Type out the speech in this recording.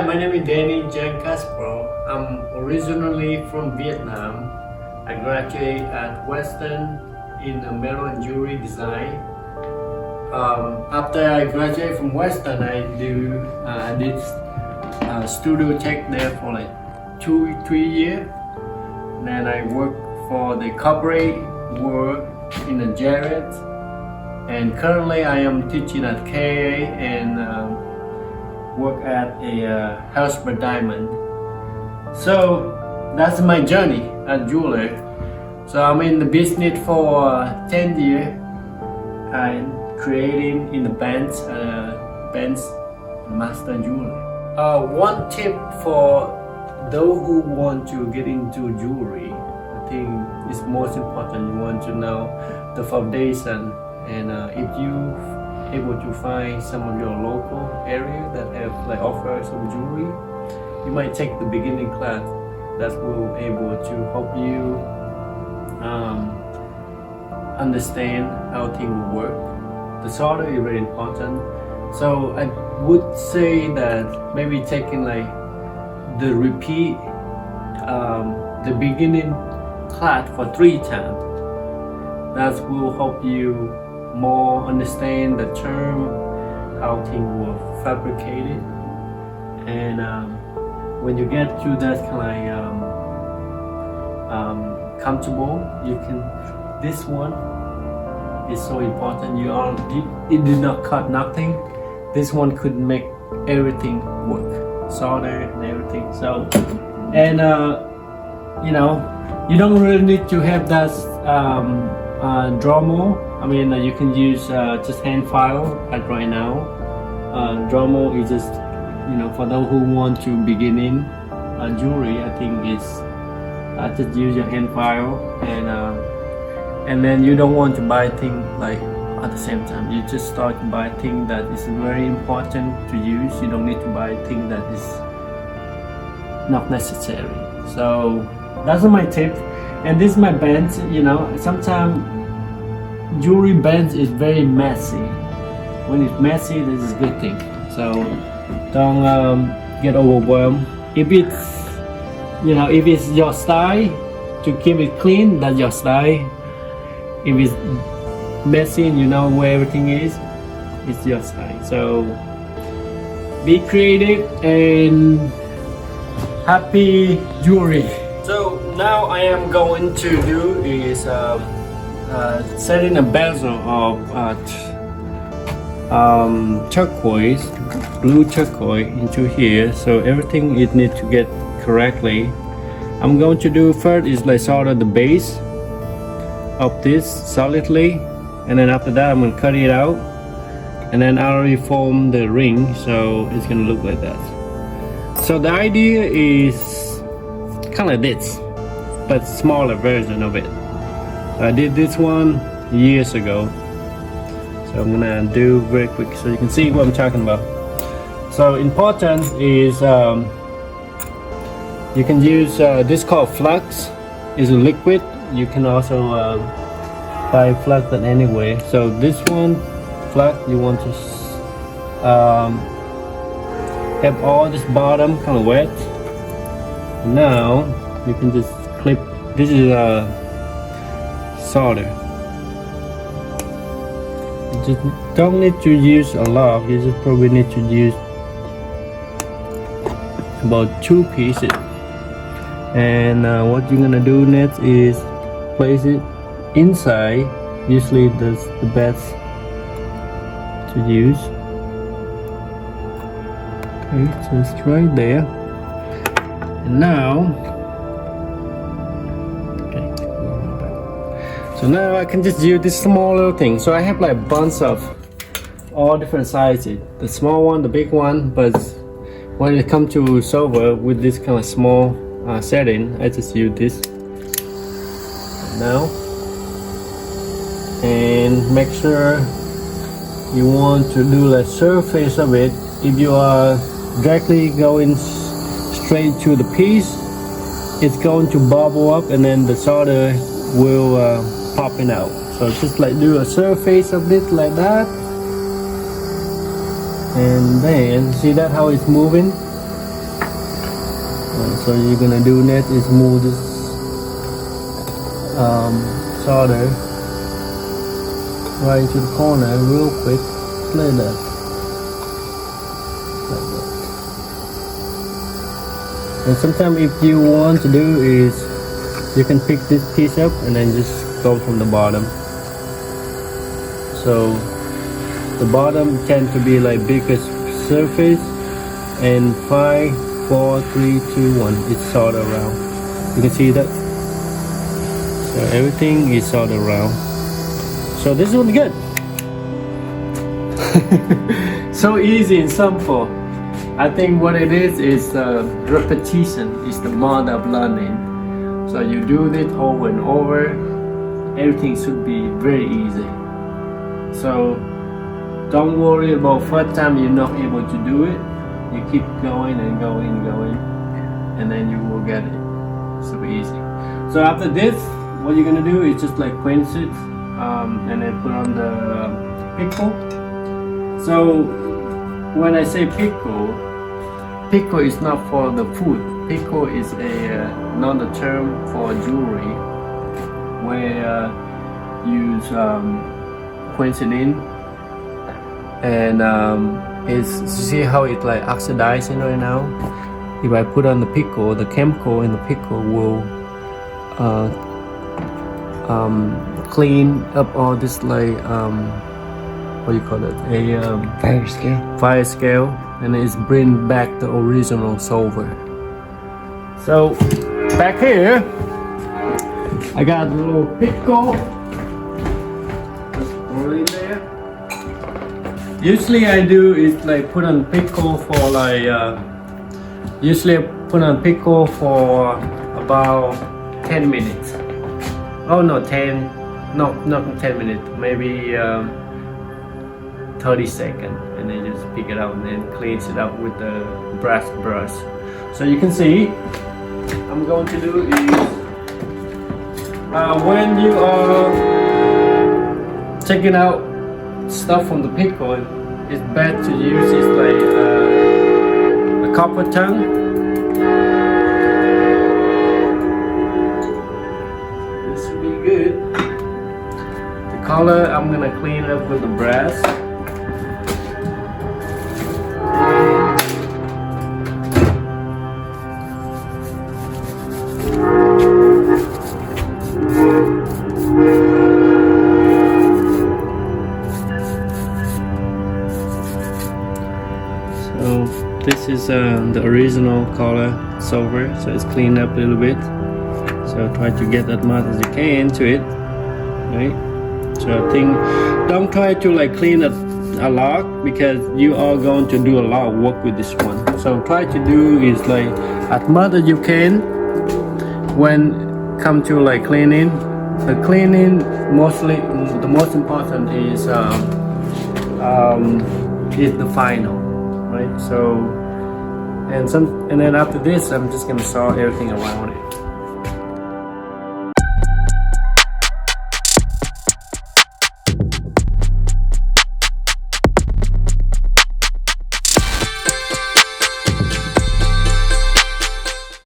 my name is Danny Giancaspro. I'm originally from Vietnam. I graduated at Western in metal and jewelry design. After I graduated from Western, I did studio tech there for like 2-3 years. Then I worked for the corporate work in the Jarrett, and currently I am teaching at KA and work at a house for diamond. So that's my journey at jeweler. So I'm in the business for 10 years. I'm creating in the bands master jewelry. One tip for those who want to get into jewelry, I think it's most important. You want to know the foundation, and if you able to find some of your local area that have like offer some jewelry, you might take the beginning class that will able to help you understand how things will work. The solder is very important, so I would say that maybe taking like the repeat the beginning class for 3 times. That will help you more understand the term, how things were fabricated, and when you get to that kind of comfortable, you can. This one is so important. It did not cut nothing. This one could make everything work, solder and everything. So, and you know, you don't really need to have that Dremel. I mean, you can use just hand file like right now. Dremel is just, for those who want to begin in jewelry. I think it's just use your hand file, and then you don't want to buy things like at the same time. You just start to buy things that is very important to use. You don't need to buy things that is not necessary. So that's my tip. And this is my band. Sometimes jewelry bands is very messy. When it's messy, this is a good thing. So don't get overwhelmed. If it's your style to keep it clean, that's your style. If it's messy and you know where everything is, it's your style. So be creative and happy jewelry. So now I am going to do is setting a bezel of turquoise, blue turquoise into here. So everything it needs to get correctly. I'm going to do first is like solder the base of this solidly, and then after that I'm going to cut it out, and then I already formed the ring, so it's going to look like that. So the idea is kind of like this, but smaller version of it. I did this one years ago, so I'm gonna do very quick so you can see what I'm talking about. So important is you can use this called flux. Is a liquid. You can also buy flux at anywhere. So this one flux, you want to have all this bottom kind of wet. Now you can just clip. This is solder. You just don't need to use a lot. You just probably need to use about 2 pieces. And what you're gonna do next is place it inside. Usually that's the best to use. Okay, just right there. And now, okay, so now I can just use this small little thing. So I have like a bunch of all different sizes, the small one, the big one, but when it comes to silver with this kind of small setting, I just use this now, and make sure you want to do the surface of it. If you are directly going straight to the piece, it's going to bubble up and then the solder will pop it out. So just like do a surface of it like that, and then see that how it's moving. So you're gonna do next is move this solder right into the corner real quick, like that. And sometimes if you want to do is you can pick this piece up and then just go from the bottom. So the bottom tends to be like biggest surface, and 5, 4, 3, 2, 1 it's soldered around. You can see that. So everything is soldered around. So this one good. So easy and simple. I think what it is repetition is the mode of learning. So you do it over and over, everything should be very easy. So don't worry about first time you're not able to do it. You keep going and going and going, and then you will get it. Super easy. So after this, what you're gonna do is just like quench it, and then put on the pickle. So when I say pickle is not for the food. Pickle is another term for jewelry, where you quench it in, and it's, see how it like oxidizing right now. If I put on the pickle, the chemical in the pickle will clean up all this like what do you call it, a fire scale, and it's bring back the original silver. So back here I got a little pickle. Just pour it in there. Usually I do is like put on pickle for like usually I put on pickle for about 10 minutes. Oh no, 10, no, not 10 minutes, maybe 30 seconds, and then just pick it up and then cleans it up with the brass brush. So you can see I'm going to do is when you are taking out stuff from the pickle, it's best to use is like a copper tongue. This will be good. The color I'm gonna clean it up with the brass. This is the original color silver, so it's cleaned up a little bit. So try to get as much as you can to it, right? So I think don't try to like clean it a lot, because you are going to do a lot of work with this one. So try to do is like as much as you can when come to like cleaning. The cleaning mostly the most important is the final. Right, so and then after this I'm just gonna saw everything around it.